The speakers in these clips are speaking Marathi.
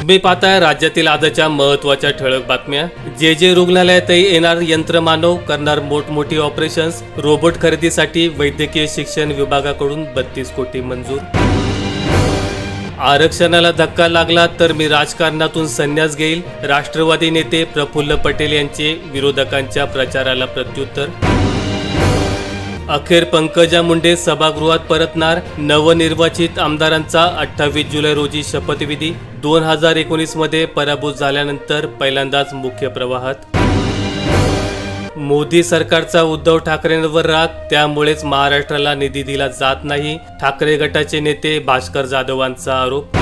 तुम्ही पाहताय राज्यातील आजच्या महत्त्वाच्या ठळक बातम्या। जे रुग्णालयातही येणार यंत्रमानव, करणार मोठमोठी ऑपरेशन्स। रोबोट खरेदीसाठी वैद्यकीय शिक्षण विभागाकडून 32 कोटी मंजूर। आरक्षणाला धक्का लागला तर मी राजकारणातून संन्यास घेईल, राष्ट्रवादी नेते प्रफुल्ल पटेल यांचे विरोधकांच्या प्रचाराला प्रत्युत्तर। अखेर पंकजा मुंडे सभागृहात परतणार, नवनिर्वाचित आमदारांचा 28 जुलै रोजी शपथविधी। 2019 मध्ये पराभूत झाल्यानंतर पहिल्यांदाच मुख्य प्रवाहात। मोदी सरकारचा उद्धव ठाकरेंवर राग, त्यामुळेच महाराष्ट्राला निधी दिला जात नाही, ठाकरे गटाचे नेते भास्कर जाधवांचा आरोप।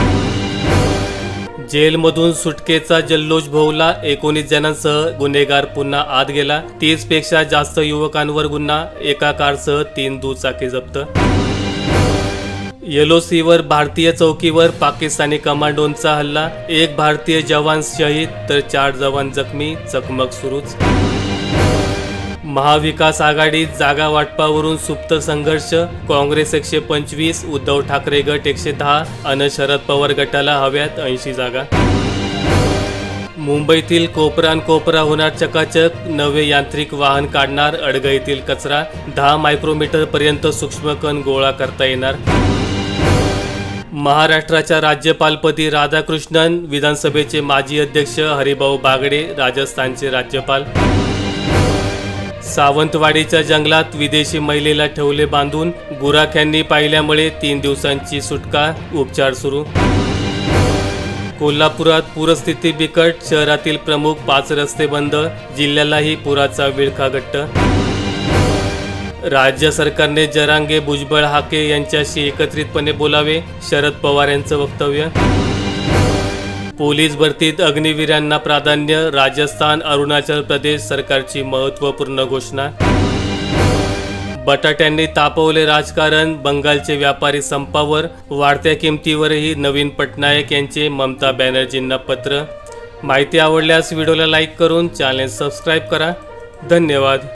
जेलमधून सुटकेचा जल्लोष भोवला, 19 जणांसह गुन्हेगार पुन्हा आत गेला। 30 पेक्षा जास्त युवकांवर गुन्हा, एका कारसह 3 दुचाकी जप्त। LOCवर भारतीय चौकीवर पाकिस्तानी कमांडोंचा हल्ला, 1 भारतीय जवान शहीद तर 4 जवान जखमी, चकमक सुरूच। महाविकास आघाडी जागा वाटपावरून सुप्त संघर्ष, काँग्रेस 125, उद्धव ठाकरे गट 110 अन शरद पवार गटाला हव्यात 80 जागा। मुंबईतील कोपरा होणार चकाचक, नवे यांत्रिक वाहन काढणार अडगळीतील कचरा, 10 मायक्रोमीटर पर्यंत सूक्ष्म कण गोळा करता येणार। महाराष्ट्राच्या राज्यपालपदी राधाकृष्णन, विधानसभेचे माजी अध्यक्ष हरिभाऊ बागडे राजस्थानचे राज्यपाल। सावंतवाडीच्या जंगलात विदेशी महिलेला ठेवले बांधून, गुराख्यांनी पाहिल्यामुळे 3 दिवसांची सुटका, उपचार सुरू। कोल्हापुरात पूरस्थिती बिकट, शहरातील प्रमुख 5 रस्ते बंद, जिल्ह्यालाही पुराचा विळखा घट्ट। राज्य सरकारने जरांगे, भुजबळ, हाके यांच्याशी एकत्रितपणे बोलावे, शरद पवार यांचं वक्तव्य। पोलीस भरतीत अग्निवीरांना प्राधान्य, राजस्थान, अरुणाचल प्रदेश सरकारची महत्त्वपूर्ण घोषणा। बटाट्यांनी तापवले राजकारण, बंगालचे व्यापारी संपावर, वाढत्या किमतीवरही नवीन पटनायक यांचे ममता बॅनर्जींना पत्र। माहिती आवडल्यास व्हिडिओला लाईक करून चॅनल सबस्क्राईब करा। धन्यवाद।